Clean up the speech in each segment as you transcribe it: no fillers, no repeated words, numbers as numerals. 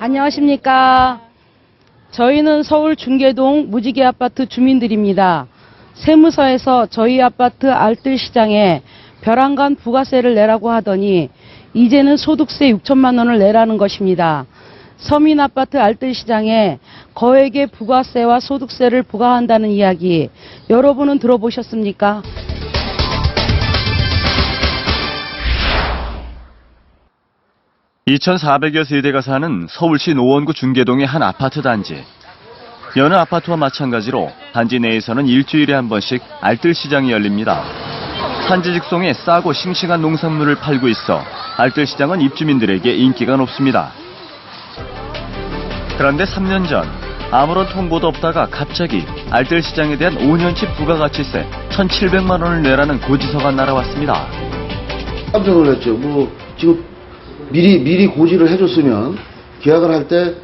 안녕하십니까. 저희는 서울 중계동 무지개 아파트 주민들입니다. 세무서에서 저희 아파트 알뜰시장에 벼랑간 부가세를 내라고 하더니 이제는 소득세 6천만 원을 내라는 것입니다. 서민아파트 알뜰시장에 거액의 부가세와 소득세를 부과한다는 이야기 여러분은 들어보셨습니까? (2,400여) 세대가 사는 서울시 노원구 중계동의 한 아파트 단지. 여느 아파트와 마찬가지로 단지 내에서는 일주일에 한 번씩 알뜰시장이 열립니다. 산지 직송에 싸고 싱싱한 농산물을 팔고 있어 알뜰시장은 입주민들에게 인기가 높습니다. 그런데 3년 전 아무런 통보도 없다가 갑자기 알뜰시장에 대한 5년치 부가가치세 1,700만 원을 내라는 고지서가 날아왔습니다. 깜짝 놀랐죠. 지금 미리 고지를 해줬으면 계약을 할 때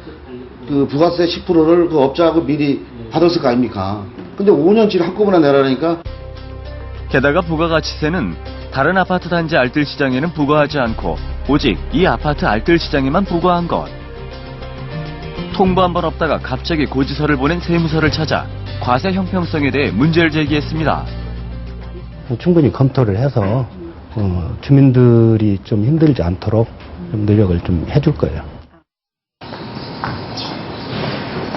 그 부가세 10%를 그 업자하고 미리 받았을 거 아닙니까? 근데 5년치를 한꺼번에 내라니까. 게다가 부가가치세는 다른 아파트 단지 알뜰시장에는 부과하지 않고 오직 이 아파트 알뜰시장에만 부과한 것. 통보 한 번 없다가 갑자기 고지서를 보낸 세무서를 찾아 과세 형평성에 대해 문제를 제기했습니다. 충분히 검토를 해서 주민들이 좀 힘들지 않도록 좀 노력을 좀 해줄 거예요.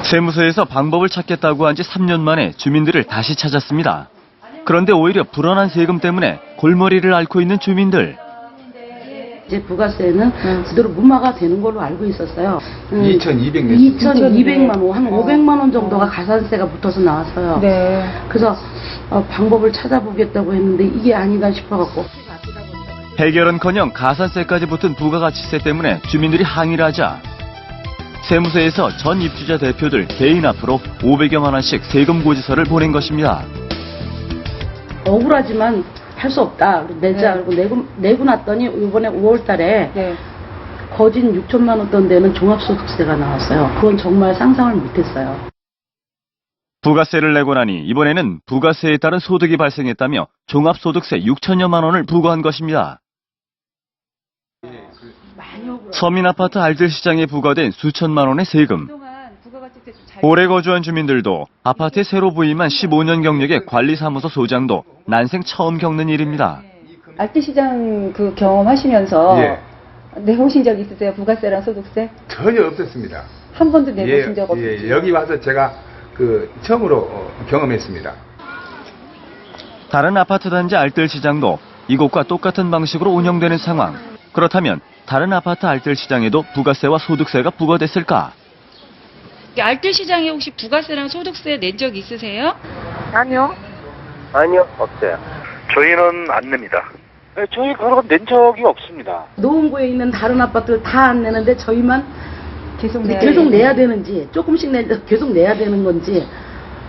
세무서에서 방법을 찾겠다고 한 지 3년 만에 주민들을 다시 찾았습니다. 그런데 오히려 불어난 세금 때문에 골머리를 앓고 있는 주민들. 이제 부가세는 그대로 무마가 되는 걸로 알고 있었어요. 2,200만 원, 한 500만 원 정도가 가산세가 붙어서 나왔어요. 네. 그래서 방법을 찾아보겠다고 했는데 이게 아니다 싶어갖고. 해결은커녕 가산세까지 붙은 부가가치세 때문에 주민들이 항의를 하자 세무서에서 전 입주자 대표들 개인 앞으로 500여만 원씩 세금 고지서를 보낸 것입니다. 억울하지만 할 수 없다. 내자. 네. 그리고 내고 났더니 이번에 5월 달에 네. 거진 6천만 원 돈 되는 종합소득세가 나왔어요. 그건 정말 상상을 못했어요. 부가세를 내고 나니 이번에는 부가세에 따른 소득이 발생했다며 종합소득세 6천여만 원을 부과한 것입니다. 서민아파트 알뜰시장에 부과된 수천만 원의 세금. 오래 거주한 주민들도 아파트에 새로 부임한 15년 경력의 관리사무소 소장도 난생 처음 겪는 일입니다. 알뜰시장 그 경험하시면서 내보신 적 있으세요? 부가세랑 소득세? 전혀 없었습니다. 한 번도 내보신 적 없으세요? 여기 와서 제가 처음으로 경험했습니다. 다른 아파트 단지 알뜰시장도 이곳과 똑같은 방식으로 운영되는 상황. 그렇다면 다른 아파트 알뜰시장에도 부가세와 소득세가 부과됐을까? 알뜰시장에 혹시 부가세랑 소득세 낸 적 있으세요? 아니요, 없어요. 저희는 안 냅니다. 네, 저희 그런 낸 적이 없습니다. 노원구에 있는 다른 아파트를 다 안 내는데 저희만 계속 내야 되는지 조금씩 계속 내야 되는 건지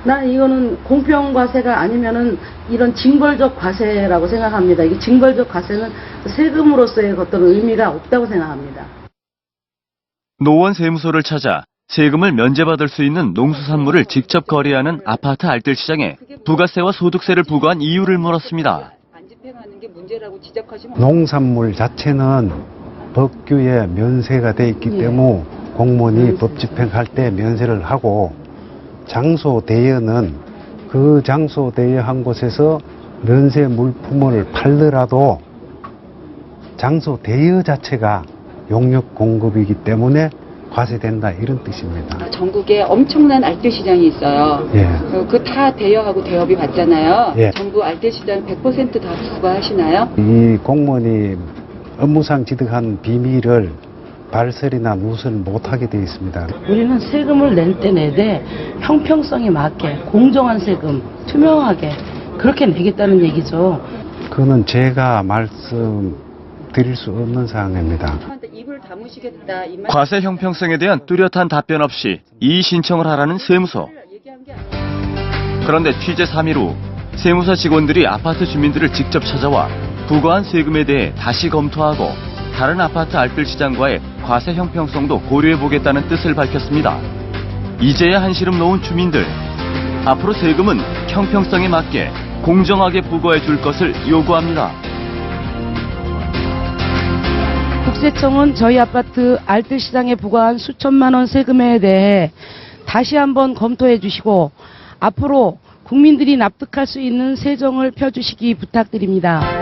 난 이거는 공평과세가 아니면은 이런 징벌적 과세라고 생각합니다. 이게 징벌적 과세는 세금으로서의 어떤 의미가 없다고 생각합니다. 노원 세무서를 찾아 세금을 면제받을 수 있는 농수산물을 직접 거래하는 아파트 알뜰시장에 부가세와 소득세를 부과한 이유를 물었습니다. 농산물 자체는 법규에 면세가 돼 있기 때문에 공무원이 법 집행할 때 면세를 하고 장소 대여는 그 장소 대여한 곳에서 면세 물품을 팔더라도 장소 대여 자체가 용역 공급이기 때문에 과세된다 이런 뜻입니다. 전국에 엄청난 알뜰시장이 있어요. 그 다 대여하고 대여비 받잖아요. 전부 알뜰시장 100% 다 부과하시나요? 이 공무원이 업무상 지득한 비밀을 발설이나 누설 못하게 되어 있습니다. 우리는 세금을 낼 때 내되 형평성에 맞게 공정한 세금, 투명하게 그렇게 내겠다는 얘기죠. 그거는 제가 말씀드릴 수 없는 사항입니다. 과세 형평성에 대한 뚜렷한 답변 없이 이의 신청을 하라는 세무서. 그런데 취재 3일 후 세무서 직원들이 아파트 주민들을 직접 찾아와 부과한 세금에 대해 다시 검토하고 다른 아파트 알뜰시장과의 과세 형평성도 고려해보겠다는 뜻을 밝혔습니다. 이제야 한시름 놓은 주민들. 앞으로 세금은 형평성에 맞게 공정하게 부과해 줄 것을 요구합니다. 국세청은 저희 아파트 알뜰시장에 부과한 수천만 원 세금에 대해 다시 한번 검토해 주시고 앞으로 국민들이 납득할 수 있는 세정을 펴주시기 부탁드립니다.